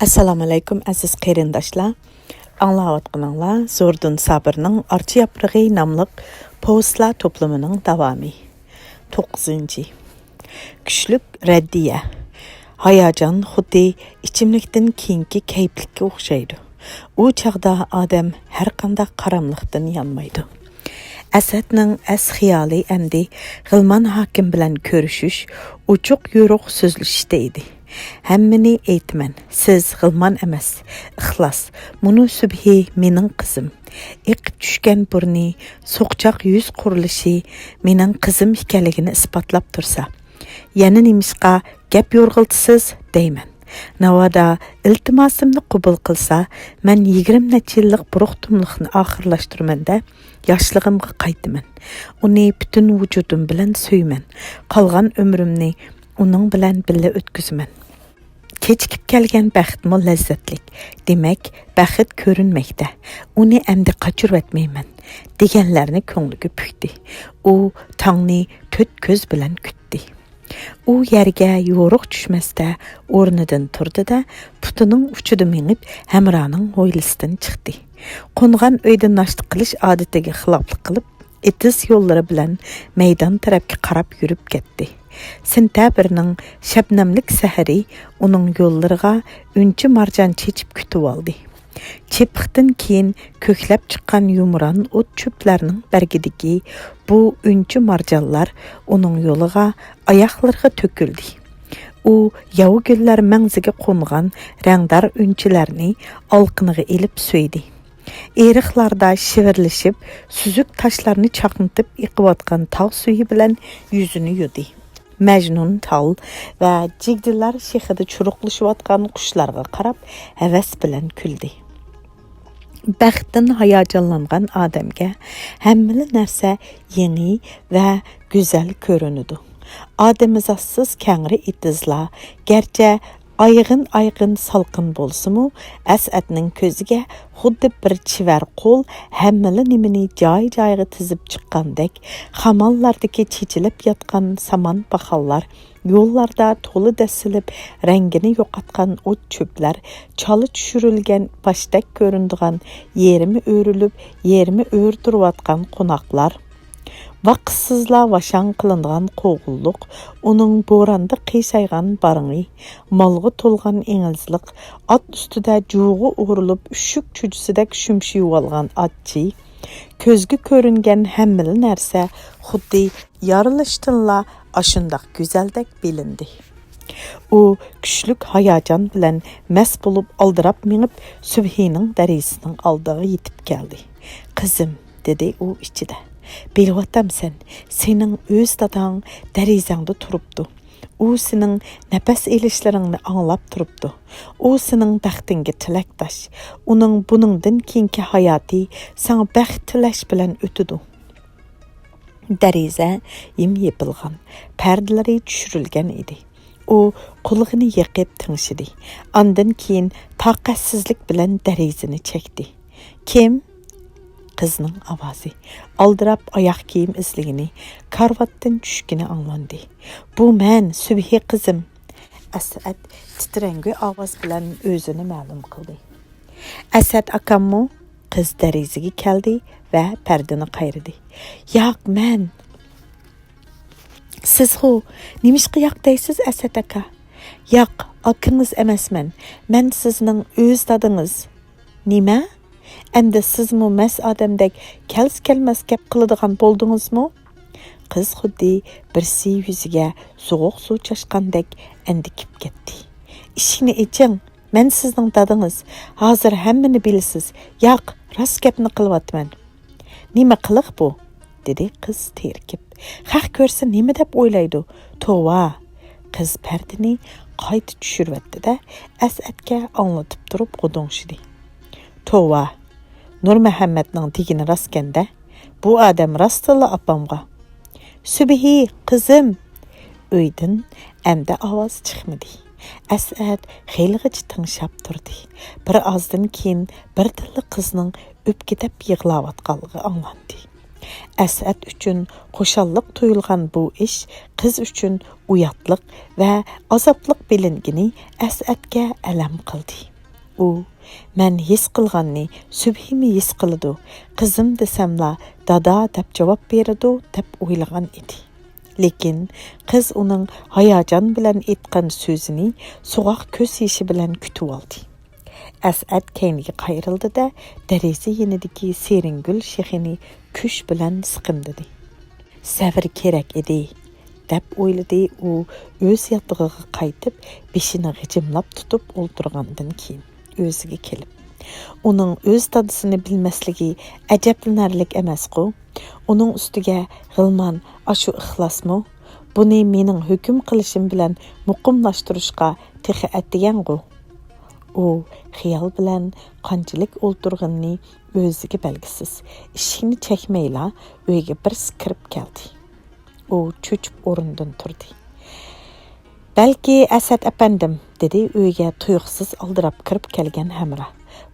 Assalamu alaykum aziz qarindoshlar. Anglayotganinglar Zordun Sabirning Archa yaprog'i nomli postlar to'plamining davomi. 9. Kuchlik raddiya. Hayajon xuddi ichimlikdan keyingi kayflikka o'xshaydi. U chaqda odam har qanday qaramliqdan yonmaydi. Asadning xiyoli endi G'ilman hokim bilan ko'rishish, uchuq yo'ruq so'zlashishda edi. Hammani aytman, siz G'ilman emas, ixlos. Muni subhi mening qizim. Iqib tushgan burni, so'qchoq yuz qurilishi mening qizim ekanligini isbotlab tursa, yana nimishqa gap yo'rg'iltisiz deyman. Navada iltimosimni qabul qilsa, men 20 necha yillik buruqtumliqni oxirlashtirmanda yoshligimga qaytaman. Uni butun vujudim bilan suyman. Qolgan umrimni uning bilan birga o'tkazaman. Kechikib kelgan baxtmi lazzatlik. Demak, baxt ko'rinmoqda. Uni endi qochirib etmayman deganlarni ko'ngliga pukdi. U tongni to'rt ko'z bilan kutdi. U yerga yo'ruq tushmasda o'rnidan turdi-da, putining uchida mengib hamroning hovlisidan chiqdi. Qo'ngan uyda nashta qilish odatiga xiloflik qilib, etiz yo'llari bilan maydon tarafga qarab yurib ketdi. Sentabrning shabnamlik sahari uning yo'llariga unchi marjon chechib kutib oldi. Chepiqdan keyin ko'klab chiqqan yumron o't cho'plarning bargidagi bu unchi marjonlar uning yo'liga, oyoqlariga to'kildi. U yavu gullar mangziga qo'ngan rangdor unchilarni olqiniga elib so'ydi. Eriqlarda shivirlashib, suzuk toshlarni chaqnitib yiqiyotgan tog' suyi bilan yuzini yudi. Majnun tal va jigdilar shehida churuqlashayotgan qushlarga qarab havas bilan kuldi. Baxtdan hayajonlangan odamga hamma narsa yangi va go'zal ko'rinadi. Odamizatsiz kangri itizlar, garchi ayg'in salqin bo'lsa-mu, Asadning ko'ziga xuddi bir chivar qo'l hammala nimani joy-joyiga tizib chiqqandek, xamallardagi chechilib yotgan saman baxallar, yo'llarda to'li dasilib rangini yo'qotgan o't cho'plar, choli tushirilgan pashtak ko'rindigan, yerimi o'rilib, yerimi o'rtirayotgan qo'noqlar, vaqtsizlar vashan qilingan qo'g'ulluq, uning bo'randa qiysaygan baringi, molg'i to'lgan engizliq, at ustida jug'i o'rilib ushuk chujusidek shumshiyib olgan atchi, ko'zga ko'ringan hammali narsa xuddi yorilishdanla ashundoq go'zaldek bilindi. U kuchlik hayajon bilan mast bo'lib aldirab mengib subhining darisining oldiga yetib keldi. Qizim, dedi u ichida. Bilvatamsan, sening o'z dadang darizangda turibdi. U sening nafas elishlaringni anglab turibdi. U sening baxtingga tilakdosh. Uning buningdan keyingi hayoti sana baxt tilash bilan o'tidi. Dariza yim yepilgan, pardalari tushirilgan edi. U qo'lig'ini yiqib tinchidi. Ondan keyin taqatsizlik bilan darizani chekdi. Kim? Qizning ovozi aldirab oyoq kiyim izligini, karvatdan tushgini anglandi. Bu men, subhi qizim. Asad titrangi ovoz bilan o'zini ma'lum qildi. Asad akammi? Qiz darizaga keldi va pardani qayridi. Yo'q, men. Siz xo, nimishqa yo'q deysiz Asad aka? Yo'q, akangiz emasman. Men sizning o'z dadingiz. Nima? Endi sizmi mas odamdek kelmas gap qiladigan bo'ldingizmi? Qiz xuddi birsi yuziga sovuq suv chashqandek endikib ketdi. Ishini eching, men sizning dadingiz. Hozir hammani bilasiz. Yo'q, rost gapni qilyapman. Nima qiliq bu? Dedi qiz terkib. Haq ko'rsa nima deb o'ylaydi? Tova. Qiz pardini qayta tushiribdi-da, Asadga anglatib turib g'udongshidi. Tova. Nur Muhammadning degini rostganda, bu odam rostilla opamga. Subhi, qizim. Uydan endi ovoz chiqmadi. Asad xeylig'icha tinglab turdi. Bir ozdan keyin bir tilla qizning o'pkidab yig'layotganligi anglandi. Asad uchun xo'shalliq tuyulgan bu ish qiz uchun uyatliq va azobliq bilingini Asadga alam qildi. U, "Men his qilganni Subhimi his qiladi. Qizim desamla dada deb javob beradi" deb o'ylagan edi. Lekin qiz uning hayajon bilan aytgan so'zini so'g'oq ko'z yoshi bilan kutib oldi. Asad keyniga qayrildi-da, deraza yonidagi seringul shexini kuch bilan siqimdidi. Sabr kerak edi, deb o'yladi u o'z yotig'iga qaytib, beshini g'ijimlab tutib o'ltirgandan keyin o'ziga kelib. Uning o'z dadisini bilmasligi ajablanarlik emas-ku. Uning ustiga g'ilman ashu ixlosmi? Buni mening hukm qilishim bilan muqimlashtirishga texi atdigan-ku. U xiyol bilan qanchalik o'ltirganini o'ziga belgisiz. Ishini chekmayla uyga bir kirib keldi. U cho'chib o'rnidan turdi. "Balki Asad apandim", dedi uyga tuyuqsiz aldirab kirib kelgan Hamra.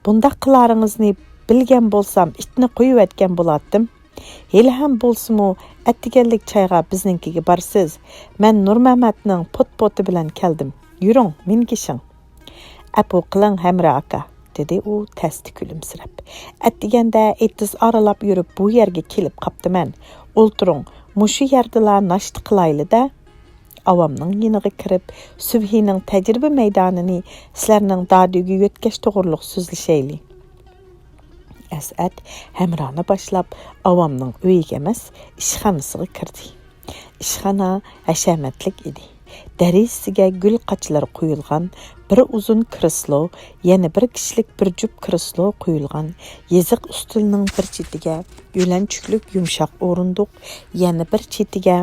"Bunda qilaringizni bilgan bo'lsam, itni qo'yib etgan bo'lardim. Hali ham bo'lsa-mu, attiganlik chayga bizninkiga barsiz. Men Nurmamatning pot-poti bilan keldim. Yuring, mingishing." "Apu qiling Hamra aka", dedi u tasdi kulimsirab. "Attiganda ettiz aralab yurib bu yerga kelib qaptiman. O'ltiring, mushu yerdala nashti qilayli-da." Avamning yiniga kirib, Subhining tajriba maydonini sizlarning dadiga yetkash to'g'riliq so'zlashayli. Asad Hamrani boshlab avamning uyiga emas, ishxonasiga kirdi. Ishxona hashamatlik edi. Darisiga gul qachlari qo'yilgan, bir uzun kreslo, yana bir kishilik bir jup kreslo qo'yilgan. Yeziq ustulning bir chetiga yo'lanchuklik yumshoq o'rindiq, yana bir chetiga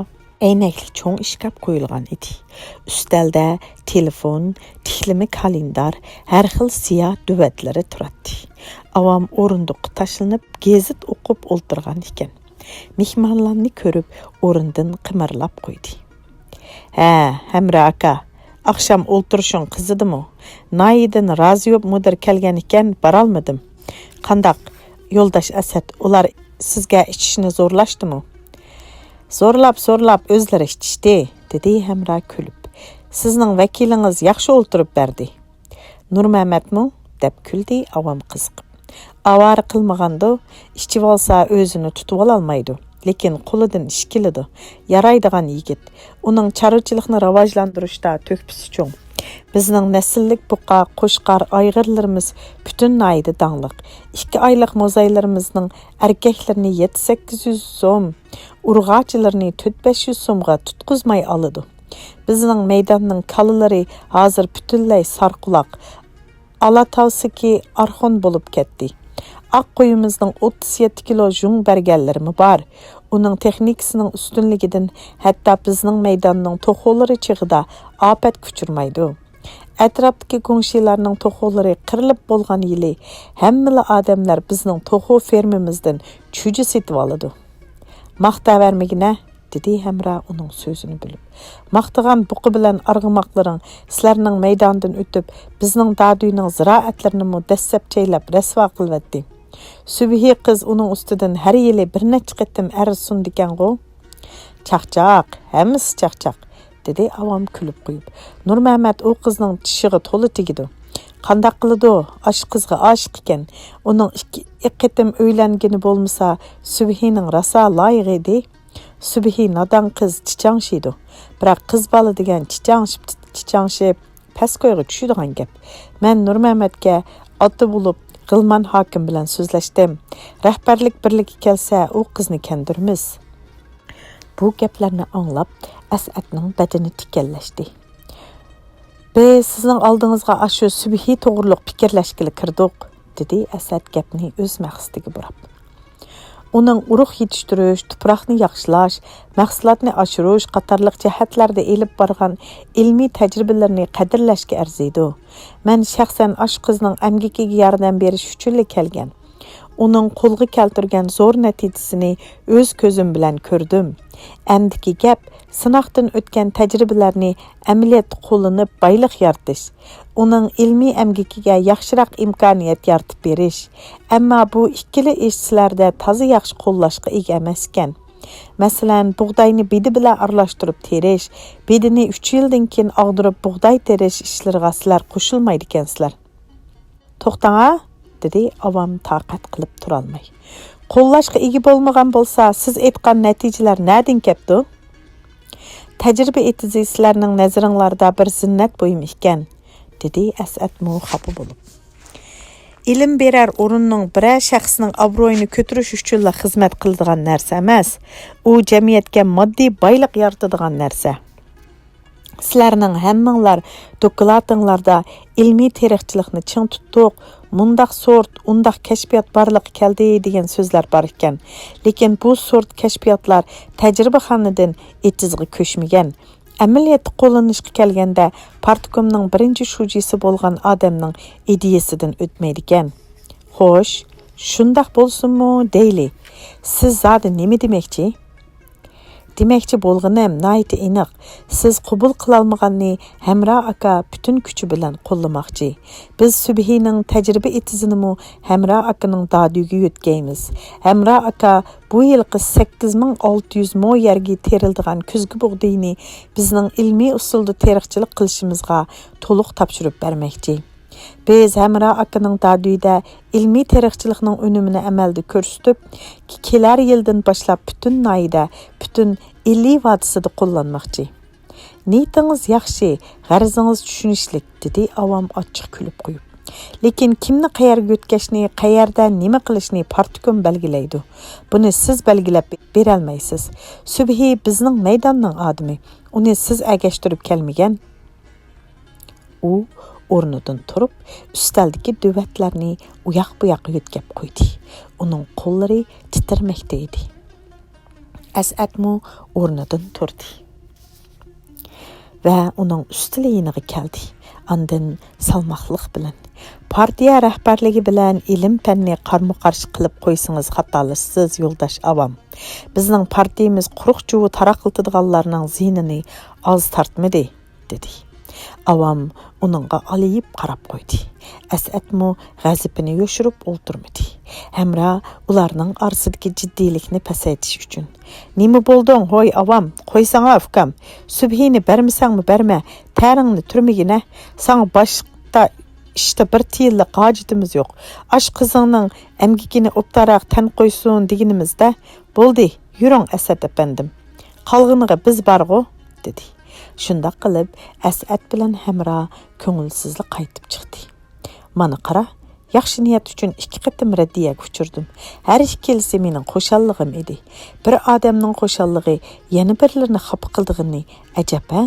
aynakli cho'ng ishkab qo'yilgan edi. Ustalda telefon, tiklimi kalendar, har xil siyoh duvatlari turadi. Avam o'rindiqqa tashlanib, gazet o'qib o'ltirgan ekan. Mehmonlarni ko'rib, o'rindan qimirlab qo'ydi. "Ha, Hamra aka, oqshom o'ltirishing qizidimi? Nayidan Raziyov mudir kelgan ekan, borolmadim. Qandaq, yo'ldosh Asad, ular sizga ichishni zo'rlashdimi?" Zo'rlab o'zlari ichishdi, dedi Hamra kulib. "Sizning vakilingiz yaxshi o'ltirib berdi." "Nurmamatmi?" deb kuldi avam qiziqib. "Avara qilmaganda, ichib olsa o'zini tutib olmaydi. Lekin qo'lidan ish keladi. Yaraydigan yigit. Uning chorvachilikni rivojlantirishda to'kpisi cho'ng. Bizning nasllik buqa, qo'shqar, ayg'irlarimiz butun nayda dangliq. 2 oylik mo'zaylarimizning erkaklarini 7-800 so'm, urg'achilarni 4-500 so'mga tutqizmay oladi. Bizning maydonning kalalari hozir butunlay sarquloq, alatavsiki arxon bo'lib ketdi. Aq qo'yimizning 37 kilo jung berganlarimi bor. Uning texnikasining ustunligidan hatto bizning maydonning to'xolari chig'ida afat kuchirmaydi. Atrofdagi qo'shnilarning to'xolari qirilib bo'lgan yili hammala odamlar bizning to'xo fermamizdan chuji setib oladi. "Maqta vermagina", dedi Hamra uning so'zini bilib. "Maqtagan buqi bilan arg'imoqlaring sizlarning maydondan o'tib, bizning daduyning ziroatlarini mudassab chaylab rasvo qilvatdi. Subhi qiz uning ustidan har yili bir necha qatim arz sundikan-ku." "Chaqchaq, hammasi chaqchaq", dedi avam kulib qo'yib. "Nurmamat u qizning tishiga to'la tegidi. Qandaq qiladi? Ash qizga oshiq ekan. Uning 2 qatim o'ylangani bo'lmasa, Subhining rasa loyiq edi. Subhi nadan qiz chichangshidi. Biroq qiz bola degan chichangshib pastko'yga tushadigan gap. Men Nurmamatga oti bo'lib G'ilman hokim bilan so'zlashdim. Rahbarlik birligi kelsa, u qizni kendirmiz." Bu gaplarni anglab, Asadning badani tikallashdi. "Biz sizning oldingizga ashu Subhi to'g'riliq fikrlashgili kirdik", dedi Asad gapni o'z maqsadiga burab. "Uning urug' yetishtirish, tuproqni yaxshilash, mahsulotni oshirish qatorliq jihatlarda elib borgan ilmiy tajribalarni qadrlashga arziydi. Men shaxsan ash qizning amgakiga yordam berish uchun kelgan. uning qo'lga keltirgan zo'r natijasini o'z ko'zim bilan ko'rdim. Әмдікі gap sınaqdan o'tgan tajribalarni amaliyotda qo'llanib boyliq yaratish, uning ilmiy amgikiga yaxshiroq imkoniyat yaratib berish. Ammo bu ikkili ish sizlarda toza yaxshi qo'llashga ega emas ekan. Masalan, bug'doyni bedi bilan aralashtirib terish, bedini 3 yildan keyin og'dirib bug'doy terish ishlariga sizlar qo'shilmaydi ekansizlar. To'xtang-a, dedi avam taqat qilib turolmay. Qo'llashga ega bo'lmagan bo'lsa, siz aytgan natijalar nədin kepdi? Təcrübə etici sizlərning nazaringlarda bir zinnat buyum ekan, dedi Asad mu xafa bo'lib. İlim berar o'rinning biror shaxsning obro'yini ko'tarish uchun xizmat qiladigan narsa emas, u jamiyatga moddiy boylik yaratadigan narsa. Sizlarning hammanglar dokladinglarda ilmiy tarixchilikni ching tutdiq, mundaq sort, undaq kashfiyot barliq keldi degan so'zlar bor ekan. Lekin bu sort kashfiyotlar tajribaxonadan etizga ko'chmagan. Amaliyotda qo'llanishga kelganda partikomning birinchi shujisi bo'lgan odamning ideyasidan o'tmaydi ekan. Xo'sh, shundaq bo'lsinmi deyli. Siz zodi nima demoqchi? Demoqchi bo'lganim nayiti aniq. Siz qabul qilolmaganni Hamra aka butun kuchi bilan qo'llamoqchi. Biz Subhining tajriba etizinimi Hamra akaning dadiga yutgaymiz. Hamra aka bu yilqi 8600 mo yerga terildigan kuzgi bug'doyni bizning ilmiy usulda tarixchilik qilishimizga to'liq topshirib bermoqchi. Biz Hamra akaning daduyda ilmiy tarixchilikning unumini amalda ko'rsatib, kelar yildan boshlab butun nayda, butun illi vadisida qo'llanmoqchi. Niyatingiz yaxshi, g'arzingiz tushunishlik, dedi avam ochiq kulib qo'yib. Lekin kimni qayerga o'tkashni, qayerda nima qilishni partikom belgilaydi. Buni siz belgilab berolmaysiz. Subhi bizning maydonning odami. Uni siz agashtirib kelmagan. U o'rnidan turib, ustaldagi duvatlarni uyoq bu yoqqa yo'tkab qo'ydi. Uning qo'llari titirmoqda edi. As'admu o'rnidan turdi va uning ustili yeniga keldi. Ondan salmoqliq bilan partiya rahbarligi bilan ilm fanni qarama-qarshi qilib qo'ysangiz xatolashsiz yo'ldosh avam. Bizning partiyamiz quruq chuvi taraqiltadiganlarning ziynini oz tortmadi, dedi. Avam uningga aliyib qarab qo'ydi. As'admu g'azabini yo'shirib o'ltirmadi. Hamra ularning orasidagi jiddiylikni pasaytish uchun: "Nima bo'lding, hoy avam? Qo'ysang afkam. Subhini bermasangmi berma, taringni turmagina. Sana boshqa ishda bir tiyilli qojitimiz yo'q. Ash qizingning amgikini o'ptaroq tan qo'ysin deganimizda, bo'ldi, yuring Asad apandim. Qolg'iniga biz borg'u", dedi. Shunda qilib Asad bilan Hamra ko'ngilsizlik qaytib chiqdi. Mana qara, yaxshi niyat uchun 2 qatim raddiyaga uchirdim. Har ikkilisi mening qo'shallig'im edi. Bir odamning qo'shalligi yana birlarini xafa qildig'ini ajab-a?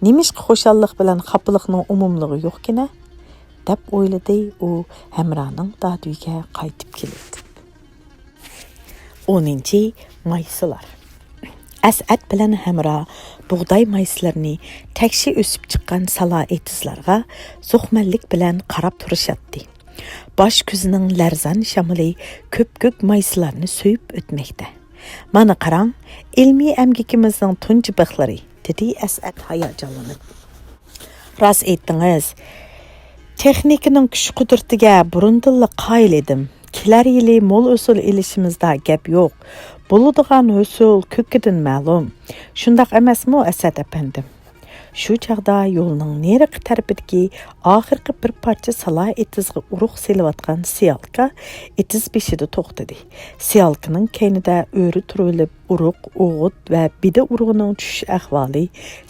Nimishqa qo'shallik bilan xafalikning umumligi yo'qkina? deb o'yladi u Hamraning dadiga qaytib keldi. 10-chi maysalar. Asad bilan Hamra bug'doy mayslarini takshi o'sib chiqqan salo etizlarga zuxmallik bilan qarab turishadi. Bosh ko'zining larzan shamili ko'p-ko'p maysalarni so'yib o'tmoqda. Mana qarang, ilmiy amgikimizning tunji bixlari, dedi Asad hayajonlanib. Rost aytdingiz. Texnikaning kuch-qudratiga burundilla qoyil edim. Kelar yili mo'l usul ilishimizda gap yo'q. Bo'ladigan usul ko'kidan ma'lum. Shundaq emasmi, Asad apandim? Shu chaqda yo'lning nariqi tarafidagi oxirgi bir parcha sala etizga urug' selayotgan siyalka etiz beshida to'xtadi. Siyalkaning keynida o'ri turilib, urug', o'g'it va bida urug'ining tushish ahvoli,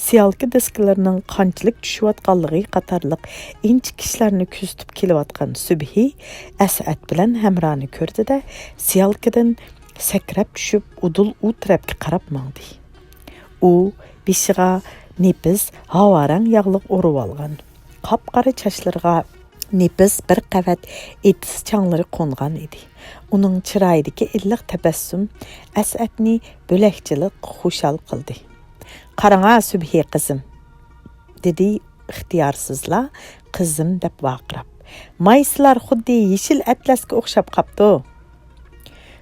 siyalka disklarining qanchalik tushayotganligi qatorliq inchik ishlarni kuzatib kelayotgan Subhi Asad bilan Hamrani ko'rdi-da, siyalkadan sakrab tushib udul u tarafga qarab mangdi. U beshiga nepiz havarang yog'liq o'rib olgan. Qop-qora chochlariga nepiz bir qavat etiz changlari qo'ngan edi. Uning chiroyidagi illiq tabassum Asadni bo'lakchilik xushal qildi. "Qarang-a, Subhi qizim", dedi ixtiyorsizla qizim deb vaqirab. "Mayslar xuddi yeshil atlasga o'xshab qapti",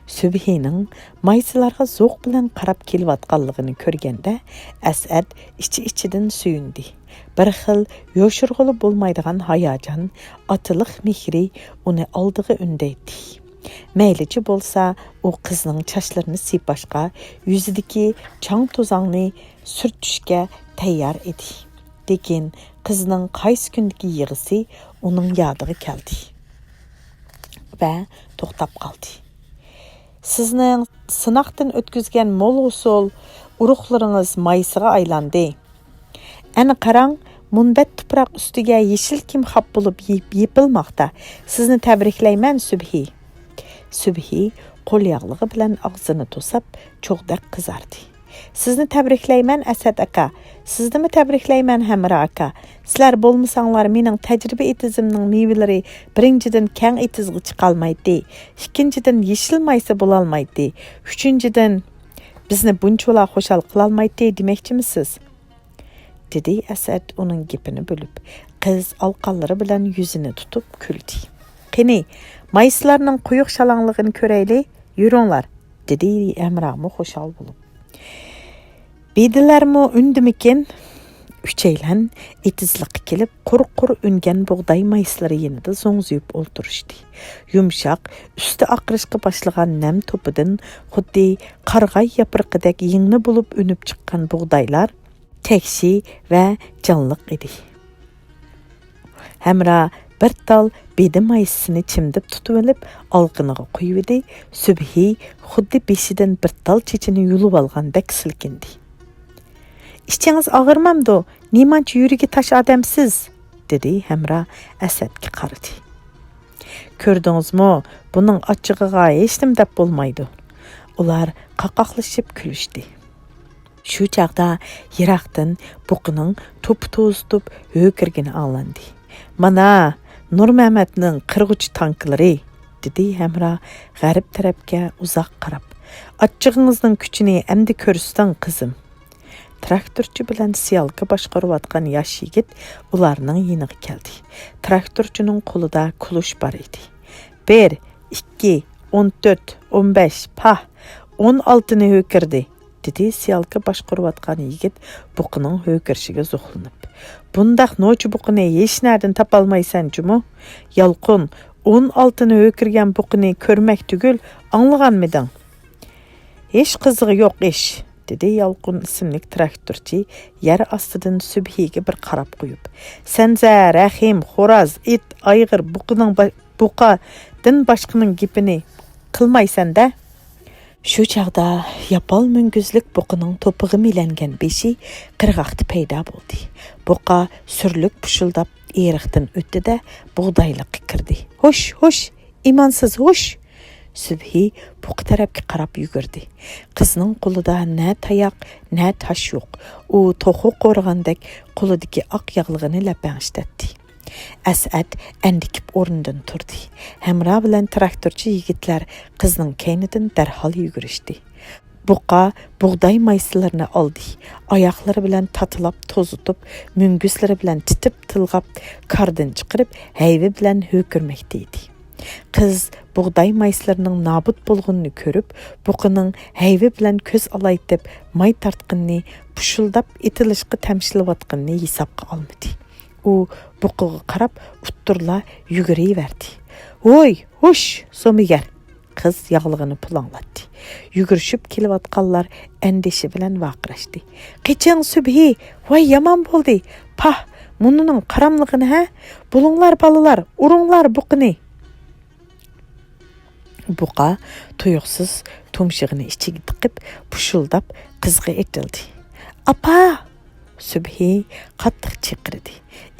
Sübhining maysalarga zo'q bilan qarab kelayotganligini ko'rganda Asad ichi-ichidan suyundi. Bir xil yo'shirg'ili bo'lmaydigan hayajon, otiliq mehri uni oldiga undaydi. Maylichi bo'lsa, u qizning chochlarini siypashga, yuzidagi chang to'zongni surtishga tayyor edi. Lekin qizning qaysi kundagi yig'isi uning yodiga keldi va to'xtab qoldi. Sizning sinoqdan o'tkazgan mo'l usul urug'laringiz maysiga aylandi. Ana qarang, munbat tuproq ustiga yeshil kimxob bo'lib yepilmoqda. Sizni tabriklayman, Subhi. Subhi qo'l yog'lig'i bilan og'zini to'sab, cho'g'daq qizardi. Sizni tabriklayman, Asad aka. Sizni tabriklayman, Hamra aka. Sizlar bo'lmasanglar, mening tajriba etizimning mevalari birinchidan keng etizga chiqolmaydi. Ikkinchidan yeshil maysa bo'la olmaydi. Uchinchidan bizni bunchalar xo'shal qila olmaydi demoqchimisiz? Dedi Asad uning gapini bo'lib. Qiz alqanlari bilan yuzini tutib kuldi. Qani, mayslarning quyuq shalangligini ko'rayli, yuringlar, dedi Amramu xo'shal bo'lib. Bedilarmi undimikin? Uchaylan etizliqqa kelib, qur-qur ungan bug'doy mayslari yanida zo'ngzuyib o'ltirishdi. Yumshoq, usti oqirishga boshlagan nam to'pidan xuddi qarg'ay yapriqidek yengni bo'lib unib chiqqan bug'doylar tekshi va jonliq edi. Hamra bir tal bedi maysini chimdib tutib olib, olqiniga qo'yib edi. Subhi xuddi beshidan bir tal chechini yulib olgandek silkindi. İşçiniz ağırmamdı, nimancha yurigi taş adamsiz, dedi Hamra Asadga qaradi. Ko'rdingizmi, buning achchig'iga hech nim deb bo'lmaydi. Ular qaqoqlashib kulishdi. Shu chaqda yiroqdan buqining to'p-to'zitib ho'kirgini anglandi. Mana Nurmamatning qirg'uch tanklari, dedi Hamra g'arib tarafga uzoq qarab. Achchig'ingizning kuchini endi ko'rsang, qizim. Traktorchi bilan siyalka boshqarayotgan yosh yigit ularning yeniga keldi. Traktorchining qo'lida kulush bor edi. 1, 2, 14, 15, 16 ni ho'kirdi, dedi siyalka boshqarayotgan yigit buqining ho'kirishiga zo'xlanib. Bundaq no'chi buqini hech nardan topolmaysan, jumu? Yalqin 16 ni ho'kirgan buqini ko'rmak tugul, anglaganmiding? Hech qizig'i yo'q ish, dedi Yalqin ismli traktorchi yer ostidan Subhiga bir qarab qo'yib. Sanza, Rahim, Xo'roz, it, ayg'ir buqadan boshqaning gapini qilmaysan-da. Shu chaqda yapol munguzlik buqining to'pig'i milangan beshi qirg'oqda paydo bo'ldi. Buqa surlik pushildab eriqdan o'tdi-da, bug'doyliqqa kirdi. Hush, imonsiz hush. Subhi buq tarafga qarab yugurdi. Qizning qo'lida na tayoq, na tosh yo'q. U to'xu qo'rg'andek qo'lidagi oq yog'lig'ini lapangishlatdi. Asad andikib o'rnidan turdi. Hamra bilan traktorchi yigitlar qizning kaynidan darhol yugurishdi. Buqa bug'doy mayslarini oldi. Oyoqlari bilan tatilab tozitib, munguzlari bilan titib tilg'ab, kardan chiqarib, hayvi bilan ho'kirmoqda edi. Qiz bug'doy mayslarining nobud bo'lganini ko'rib, buqining hayvi bilan ko'z olaytib, may tartqinni pushildab etilishga tamshilayotganini hisobga olmadi. U buqiga qarab utturla yuguraverdi. "Voy, hush, so'migar!" Qiz yog'lig'ini pulanglatdi. Yugurishib kelayotganlar andishi bilan vaqirashdi. "Qeching Subhi, voy yomon bo'ldi. Pah, munining qaramlig'ini ha? Bulunglar balalar, uringlar buqini." Buqa tuyuqsiz tumshig'ini ichiga tiqib, pushildab qizga etildi. "Apa!" Subhi qattiq chaqirdi.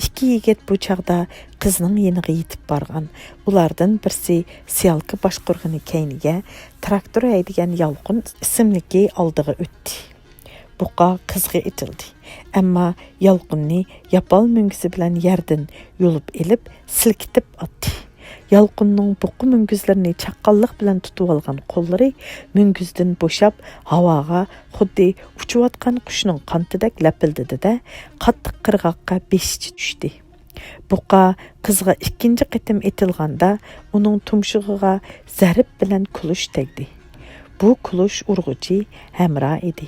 Ikki yigit bu chaqda qizning yeniga yetib borgan. Ulardan birsi siyalka boshqarg'ini kayniga traktor haydigan Yalqin ismli oldiga o'tdi. Buqa qizga etildi. Ammo Yalqinni yapol munguzi bilan yerdan yulib elib, silkitib atdi. Yalqinning buqi munguzlarini chaqqonlik bilan tutib olgan qo'llari munguzdan bo'shab havoga xuddi uchayotgan qushning qantidek lapildidi-da, qattiq qirg'oqqa beshichi tushdi. Buqa qizga ikkinchi qitim etilganda uning tumshug'iga zarb bilan kulush tegdi. Bu kulush urg'uchi Hamra edi.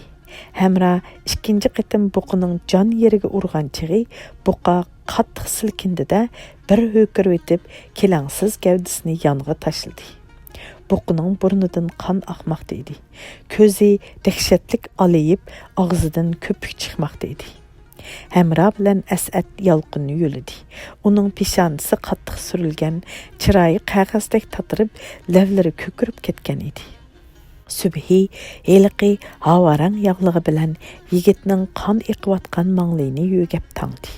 Hamra ikkinchi qitim buqining jon yeriga urgan chig'i buqa qattiq silkindida bir ho'kirib etib kelangsiz gavdisini yonga tashladi. Buqining burnidan qon oqmoqda edi. Ko'zi dahshatlik alayib, og'zidan ko'pik chiqmoqda edi. Hamra bilan As'ad yolqinni yo'ladi. Uning peshonasi qattiq surilgan, chiroyi qog'ozdek tatirib, lavlari ko'kirib ketgan edi. Subhi heliqi havarang yog'lig'i bilan yigitning qon eqiyotgan manglayini yugab tangdi.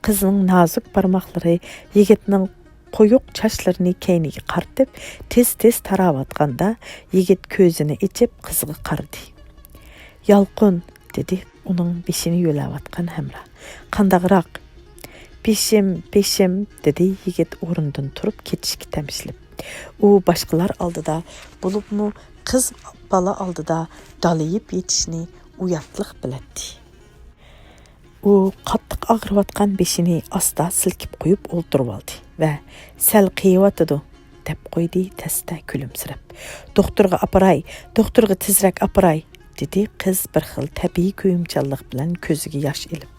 Qizning nozik barmoqlari yigitning qo'yuq sochlarini keyniga qartib, tez-tez taravotganda yigit ko'zini ichib qizga qaradi. "Yolqin", dedi uning beshini yo'layotgan Hamra. "Qandaqroq?" "Beshim", dedi yigit o'rnidan turib ketishga tamshilib. U boshqalar oldida bo'libmi qiz bola oldida dalayib yetishni uyatliq biladi. U qattiq og'riyotgan beshini asta silkib qo'yib o'ltirib oldi va "Sal qiyotidi", deb qo'ydi tasda kulimsirab. Doktorga tezroq aparay", dedi qiz bir xil tabiiy kuyimchanlik bilan ko'ziga yosh ilib.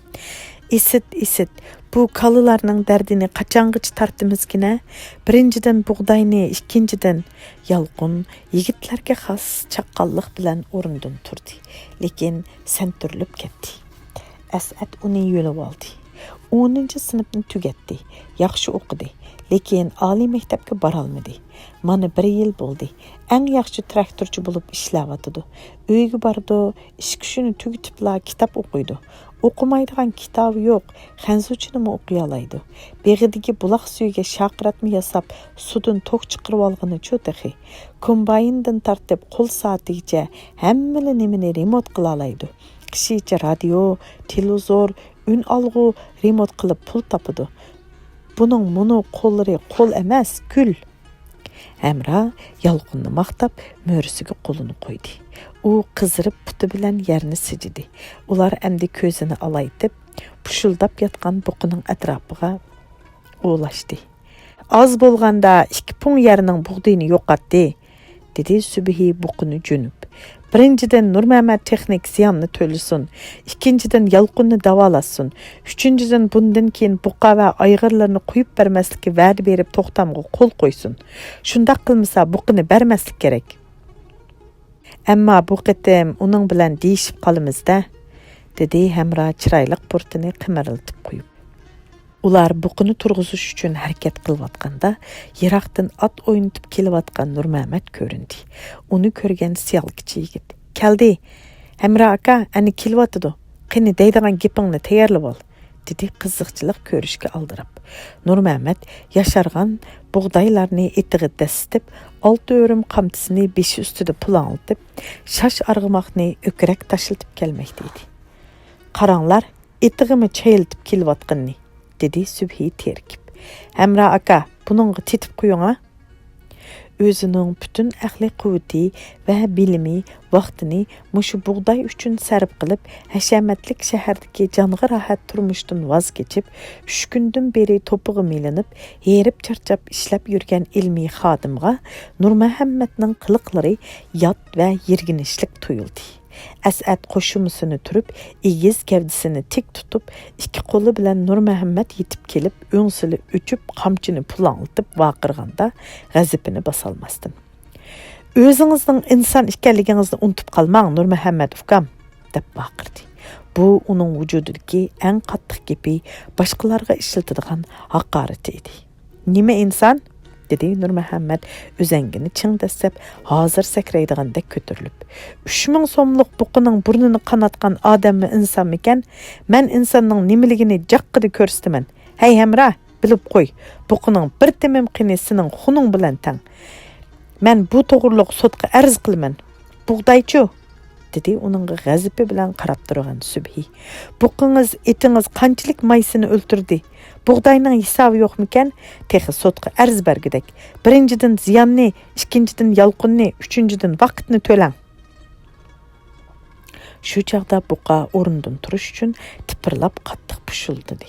Isit, bu kalalarning dardini qachongacha tortimizgina? Birinchidan bug'doyni, ikkinchidan Yolqin yigitlarga xos chaqqonlik bilan o'rnidan turdi, lekin santurilib ketdi. As'ad uni yo'lib oldi. 10-sinfni tugatdi. Yaxshi o'qidi, lekin oliy maktabga bora olmadi. Mana 1 yil bo'ldi. Eng yaxshi traktorchi bo'lib ishlayotdi. Uyga bordi, ish kushini tugatibla kitob o'qiydi. O'qimaydigan kitob yo'q, xanzuchinimi o'qiy oladi. Beg'idagi buloq suyiga shaqratma yasab, suvdan to'q chiqarib olgani cho'taxi. Kombayndan tortib qo'l soatigacha hammani nimani remont qila oladi. Kishicha radio, televizor, un olg'u remont qilib pul topadi. Buning muni qo'llari qo'l emas, gul. Hamra Yolqinni maqtab mo'risiga qo'lini qo'ydi. U qizirib puti bilan yerni sijidi. Ular endi ko'zini olaytib, pushuldab yotgan buqining atrofiga o'lashdi. "Az bo'lganda 2 pun yerning bug'dini yo'qotdi", dedi Subhi buqini jo'nib. "Birinchidan Nurmamat texnik ziyonni to'lisin, ikkinchidan Yolqinni davolasin, uchinchidan bundan keyin buqa va ayg'irlarni qo'yib bermaslikka va'da berib to'xtamga qo'l qo'ysin. Shundoq qilmasa buqini bermaslik kerak. Ammo bu qitim uning bilan deyishib qolamiz-da", dedi Hamra chiroyli burtini qimirlatib qo'yib. Ular buqini turg'izish uchun harakat qilayotganda, yiroqdan ot o'ynatib kelayotgan Nurmamat ko'rindi. Uni ko'rgan siyalkichi yigit: "Keldi, Hamra aka, ani kelyotdi. Qani deydigan gapingni tayyorlab ol", dedi qiziqchilik ko'rishga aldirab. Nurmamat yashargan bug'doylarni etig'i dastib, 6 o'rim qamtisini beshi ustida pulanlatib, shash arg'imoqni o'kirak tashiltib kelmoqda edi. "Qaranglar, etig'imi chayiltib kelyotganni", dedi Subhi terkib. "Hamra aka, buningga tetib qo'ying-a." O'zining butun aqliy quvvati va bilimi vaqtini mushu bug'doy uchun sarf qilib, hashamatlik shahardagi jonga rohat turmushdan voz kechib, 3 kundan beri to'pig'i melinib, herib charchab ishlab yurgan ilmiy xodimga Nurmuhammadning qiliqlari yot va yirginishlik tuyuldi. As'ad qo'shimisini turib, egiz gavdisini tik tutib, 2 qo'li bilan Nurmuhammad yetib kelib, o'ngsili uchib, qamchini pulanlatib vaqirganda g'azabini bosolmasdan: "O'zingizning inson ekanligingizni unutib qolmang, Nurmuhammad ukam", deb baqirdi. Bu uning vujudidagi eng qattiq gapi, boshqalarga ishlatiladigan haqorati edi. "Nima inson?" dedi Nurmuhammad o'zangini ching dastab, hozir sakraydagandek ko'tarilib. 3000 so'mlik buqining burnini qanatgan odammi insonmikan? Men insonning nimaligini jaqqida ko'rsataman. "Hey Hamra, bilib qo'y, buqining bir temim qini sening xuning bilan tang. Men bu to'g'riliq sudga arz qilaman. Bug'doychi", dedi uning g'azabi bilan qarab turgan Subhi. "Buqingiz, etingiz qanchalik maysini o'ltirdi? Bug'doyning hisobi yo'qmikan? Texi sudga arz bergidek. Birinchidan ziyonni, ikkinchidan Yolqinni, uchinchidan vaqtni to'lang." Shu chaqda buqa o'rnidan turish uchun tipirlab qattiq pushuldi.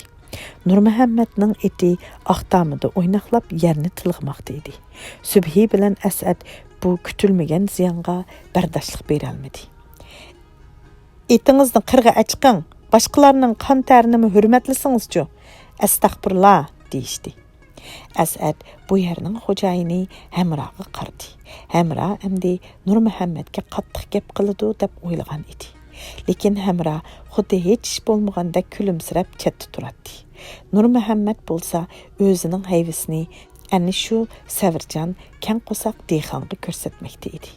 Nurmuhammadning eti aqtamida o'ynaqlab yerni tilg'moqda edi. Subhi bilan Asad bu kutilmagan ziyonga bardoshlik bera olmadi. Etingizni qirg'a achqing, boshqalarning qon tarini hurmatlasingizchu. Astag'firullah deyishdi. Asad bu yerning xo'jayini Hamraga qardi. Hamra endi Nurmuhammadga qattiq gap qiladi deb o'ylagan edi. Lekin Hamra xuddi hech ish bo'lmaganda kulimsirab chetda turadi. Nurmuhammad bo'lsa o'zining hayvisini ana shu Savirjon kang qo'saq dehqonga ko'rsatmoqda edi.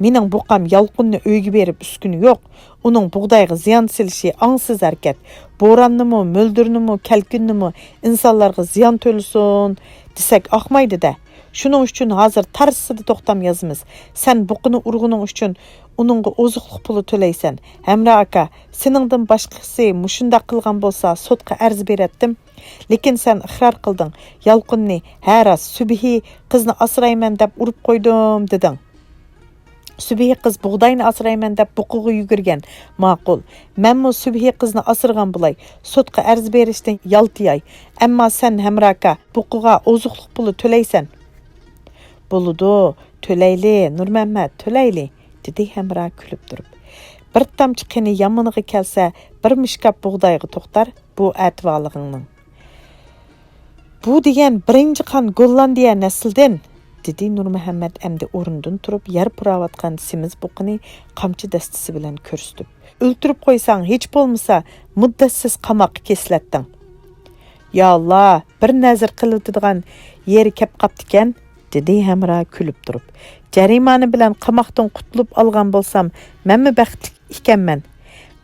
Mening buqam yalqinni uyga berib uskuni yo'q. Uning bug'doyga ziyon silishi ongsiz harakat. Bo'ronnimi, mo'ldirnimi, kalkunnimi insonlarga ziyon to'lsin desak oqmaydi-da. Shuning uchun hozir tarsida to'xtam yozimiz. Sen buqini urg'uning uchun uningga oziqlik puli to'laysan. Hamra aka, seningdan boshqasi mushunda qilgan bo'lsa, sudga arz beratdim. Lekin sen iqror qilding. Yalqinni haras subhi qizni asrayman deb urib qo'ydim deding. Subhi qiz bug'doyni asrayman deb buqiga yugurgan. Ma'qul. Menmi subhi qizni asirgan bo'lay. Sudga arz berishdan yaltiyay. Ammo sen Hamra aka buqiga oziqlik puli to'laysan. Buludu, to'layli, Nurmuhammad, to'layli, dedi Hamra kulib turib. Bir tamchi qini yomoniga kelsa, bir mushkab bug'doyga to'xtar, bu atvolig'ingning. Bu degan birinchi qon Gollandiya nasldan, dedi Nurmuhammad endi o'rnidan turib, yer puravatgan semiz buqini qamchi dastasi bilan ko'rsatib. O'ltirib qo'ysang, hech bo'lmasa, muddatsiz qamoqqa keslatding. Ya Allah, bir nazar qiladigan yeri kep qaptikan, dedi Hamra kulib turib. Jarimani bilan qamoqdan qutulib olgan bo'lsam, menmi baxtli ekanman.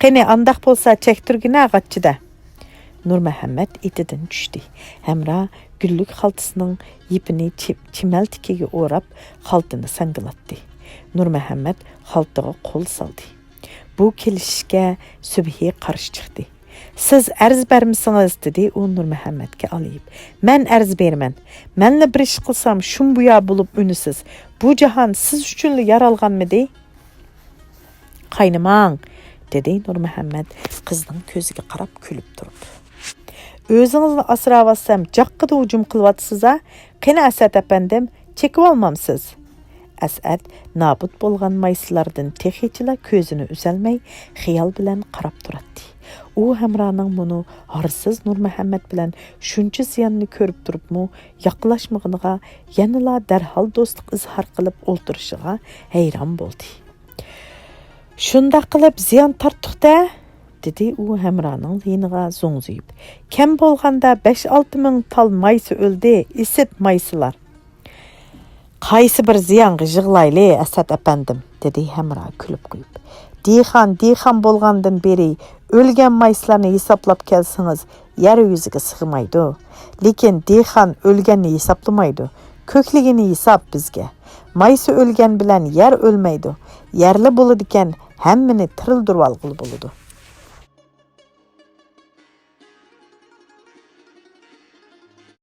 Qani andaq bo'lsa chektirgina ag'achchida. Nurmuhammad etidan tushdi. Hamra gullik xaltasining yipini chimaltikiga o'rab, xaltini sangilatdi. Nurmuhammad xaltaga qo'l soldi. Bu kelishishga Subhi qarshi chiqdi. Siz arz bermisiniz, dedi u Nurmuhammadga olib. Men arz berman. Menni bir ish qilsam shun buya bo'lib unisiz. Bu jahon siz uchun yaralganmidi? Qaynimang, dedi Nurmuhammad qizning ko'ziga qarab kulib turib. O'zingizni asravatsam jaqqida hujum qilyapsiz-a? Qani Asad apandim, chekib olmamsiz. Asad nabut bo'lgan maysilardan texichila ko'zini uzalmay, xiyol bilan qarab turadi. U Hamraning buni harsiz Nurmuhammad bilan shuncha ziyonni ko'rib turibmi, yaqinlashmag'iniga, yanala darhol do'stlik izhor qilib o'ltirishiga hayron bo'ldi. Shunda qilib ziyon tortdiq-da, dedi u Hamraning yeniga zo'ngzuyib. Kam bo'lganda 5-6 ming tal maysi o'ldi, isib maysilar. Qaysi bir ziyonga yig'layli, Asad apandim, dedi Hamra kulib qo'yib. Dehqon bo'lgandan beri o'lgan mayslarni hisoblab kelsangiz, yer yuziga sig'maydi. Lekin dehqon o'lganni hisoblamaydi. Ko'kligini hisob bizga. Maysi o'lgan bilan yer o'lmaydi. Yerli bo'ladigan hammani tirildirib olg'ili bo'ladi.